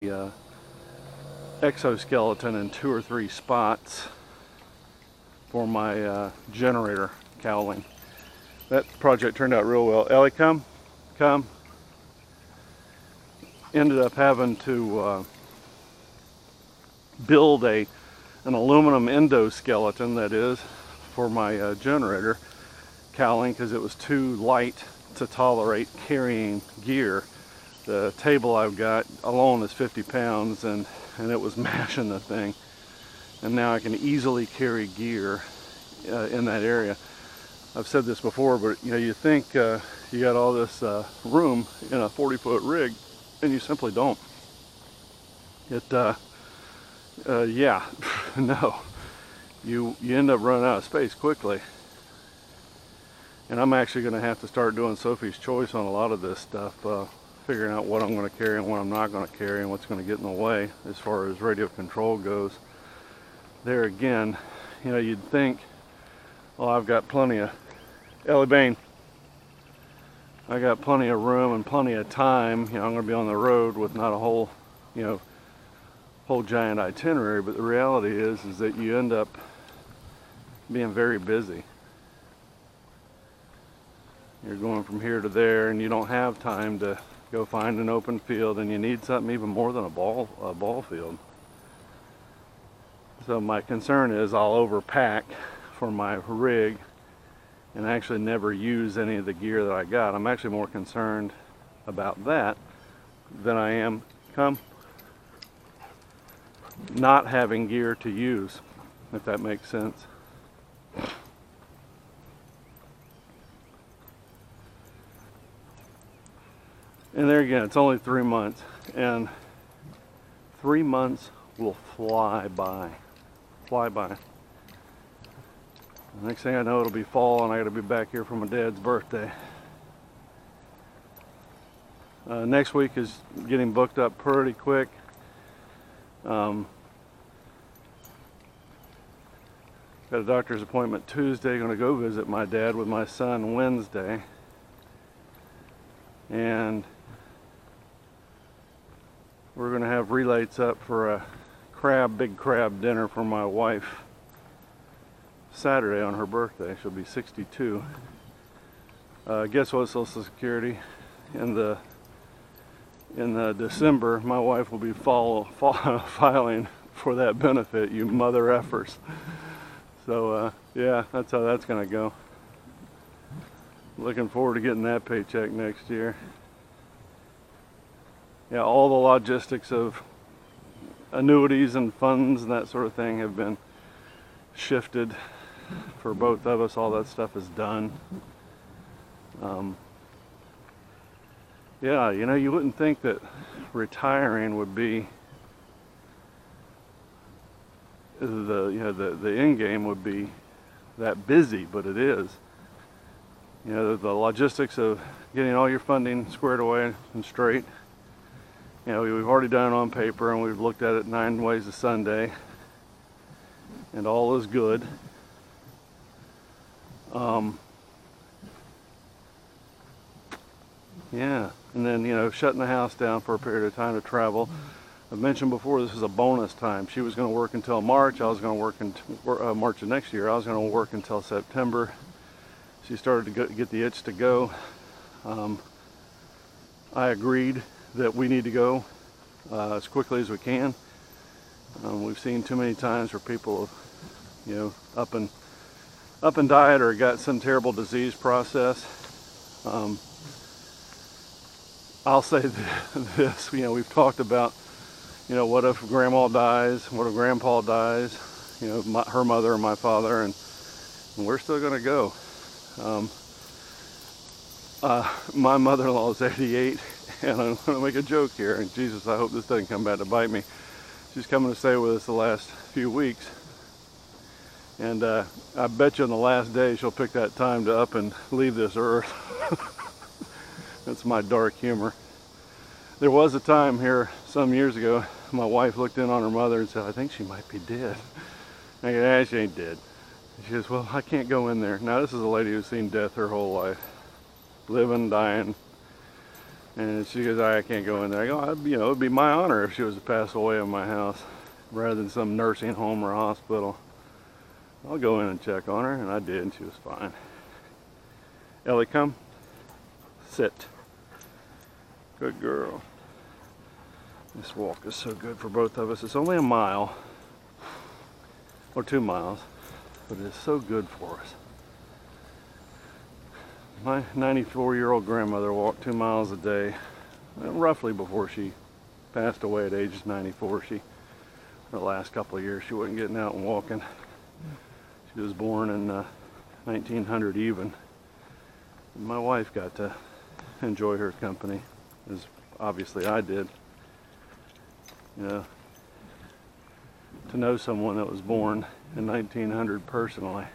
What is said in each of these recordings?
the exoskeleton in 2 or 3 spots for my generator cowling. That project turned out real well. Ellie, come. Ended up having to build an aluminum endoskeleton, that is, for my generator cowling because it was too light to tolerate carrying gear. The table I've got alone is 50 pounds and it was mashing the thing. And now I can easily carry gear in that area. I've said this before, but you think you got all this room in a 40-foot rig, and you simply don't. Yeah, no. You end up running out of space quickly. And I'm actually going to have to start doing Sophie's choice on a lot of this stuff, figuring out what I'm going to carry and what I'm not going to carry and what's going to get in the way as far as radio control goes. There again, you'd think, well, I've got plenty of, Ellie Bain, I got plenty of room and plenty of time. I'm going to be on the road with not a whole giant itinerary, but the reality is that you end up being very busy. You're going from here to there, and you don't have time to go find an open field, and you need something even more than a ball field. So my concern is I'll overpack for my rig and actually never use any of the gear that I got. I'm actually more concerned about that than I am not having gear to use, if that makes sense. And there again, it's only 3 months, and 3 months will fly by. The next thing I know, it'll be fall, and I got to be back here for my dad's birthday. Next week is getting booked up pretty quick. Got a doctor's appointment Tuesday. Going to go visit my dad with my son Wednesday, and we're going to have relays up for a big crab dinner for my wife Saturday on her birthday. She'll be 62. Guess what? Social Security in the December, my wife will be filing for that benefit. You mother effers. So yeah, that's how that's gonna go. Looking forward to getting that paycheck next year. Yeah, all the logistics of annuities and funds and that sort of thing have been shifted for both of us. All that stuff is done. Yeah, you wouldn't think that retiring would be the end game would be that busy, but it is. The logistics of getting all your funding squared away and straight. We've already done it on paper, and we've looked at it 9 ways a Sunday, and all is good. Yeah, and then shutting the house down for a period of time to travel. I've mentioned before, this is a bonus time. She was going to work until March. I was going to work until March of next year. I was going to work until September. She started to get the itch to go. I agreed that we need to go as quickly as we can. We've seen too many times where people have, up and died or got some terrible disease process. I'll say this, we've talked about, what if grandma dies, what if grandpa dies, her mother and my father, and we're still going to go. My mother-in-law is 88, and I'm going to make a joke here, and Jesus, I hope this doesn't come back to bite me. She's coming to stay with us the last few weeks, and I bet you on the last day she'll pick that time to up and leave this earth. That's my dark humor. There was a time here some years ago, my wife looked in on her mother and said, I think she might be dead. I go, she ain't dead. She goes, well, I can't go in there. Now, this is a lady who's seen death her whole life. Living, dying. And she goes, I can't go in there. I go, you know, it'd be my honor if she was to pass away in my house rather than some nursing home or hospital. I'll go in and check on her, and I did, and she was fine. Ellie, come. Sit. Good girl. This walk is so good for both of us. It's only a mile, or 2 miles, but it's so good for us. My 94-year-old grandmother walked 2 miles a day, roughly before she passed away at age 94. The last couple of years, she wasn't getting out and walking. She was born in 1900 even. My wife got to enjoy her company, as obviously I did. You know, to know someone that was born in 1900 personally.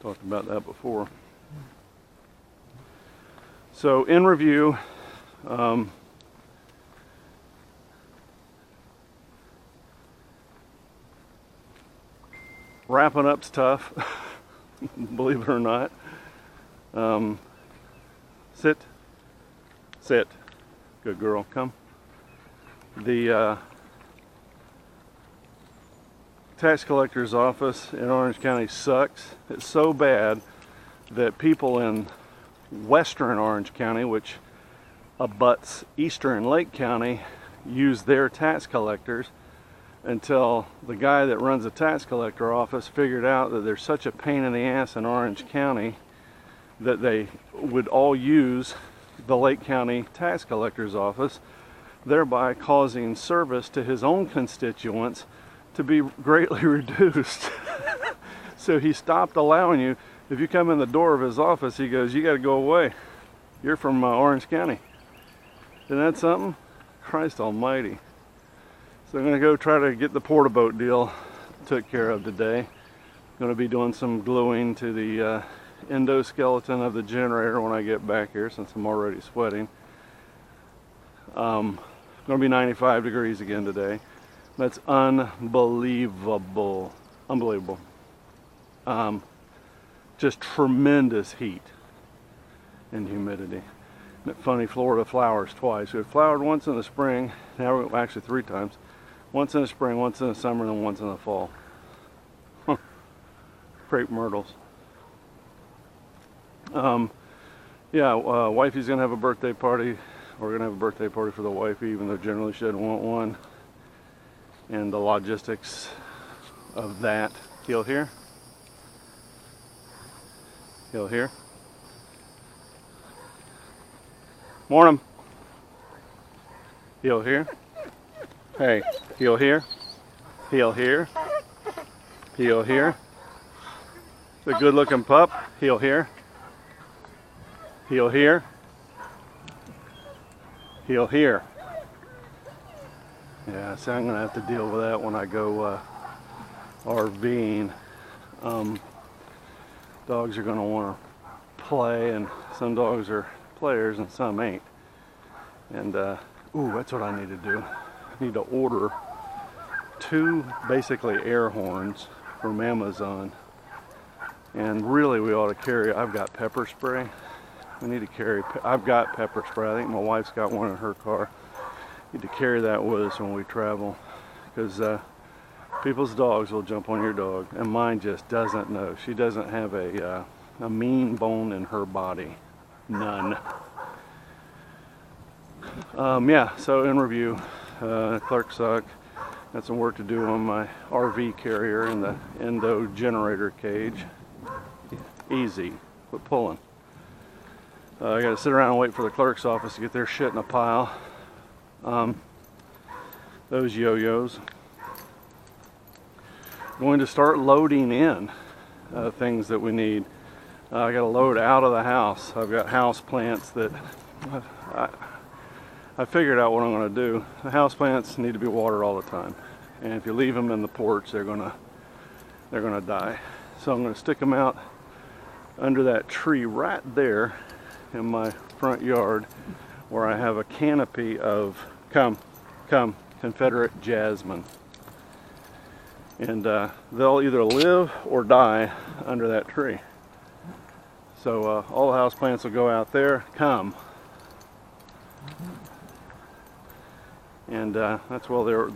Talked about that before. So in review, wrapping up's tough, believe it or not. Sit, sit, good girl, come. The tax collector's office in Orange County sucks. It's so bad that people in western Orange County, which abuts eastern Lake County, use their tax collectors until the guy that runs the tax collector office figured out that there's such a pain in the ass in Orange County that they would all use the Lake County tax collector's office, thereby causing service to his own constituents to be greatly reduced. So he stopped allowing you. If you come in the door of his office, he goes, you got to go away. You're from Orange County. Isn't that something? Christ almighty. So I'm going to go try to get the porta boat deal took care of today. I'm going to be doing some gluing to the endoskeleton of the generator when I get back here, since I'm already sweating. Going to be 95 degrees again today. That's unbelievable. Unbelievable. Just tremendous heat and humidity. Isn't it funny, Florida flowers twice. We flowered once in the spring, now we're actually 3 times. Once in the spring, once in the summer, and then once in the fall. Huh. Crepe myrtles. Wifey's gonna have a birthday party. We're gonna have a birthday party for the wifey, even though generally she doesn't want one. And the logistics of that. Heel here. Heel here. Morning. Heel here. Hey, heel here. Heel here. Heel here. It's a good looking pup. Heel here. Heel here. Heel here. Yeah, so I'm gonna have to deal with that when I go RVing. Dogs are gonna want to play, and some dogs are players and some ain't. And ooh, that's what I need to do. I need to order 2 basically air horns from Amazon. And really we ought to carry, I've got pepper spray. We need to carry, I've got pepper spray. I think my wife's got one in her car. Need to carry that with us when we travel, because people's dogs will jump on your dog, and mine just doesn't know. She doesn't have a mean bone in her body. None. Yeah, so in review, clerk suck. Got some work to do on my RV carrier and the endo generator cage. Easy, quit pulling. I gotta sit around and wait for the clerk's office to get their shit in a pile. Those yo-yos. Going to start loading in things that we need. I got to load out of the house. I've got house plants that I figured out what I'm going to do. The house plants need to be watered all the time, and if you leave them in the porch, they're gonna die. So I'm going to stick them out under that tree right there in my front yard, where I have a canopy of Confederate jasmine. And they'll either live or die under that tree. So all the house plants will go out there. And that's well, they're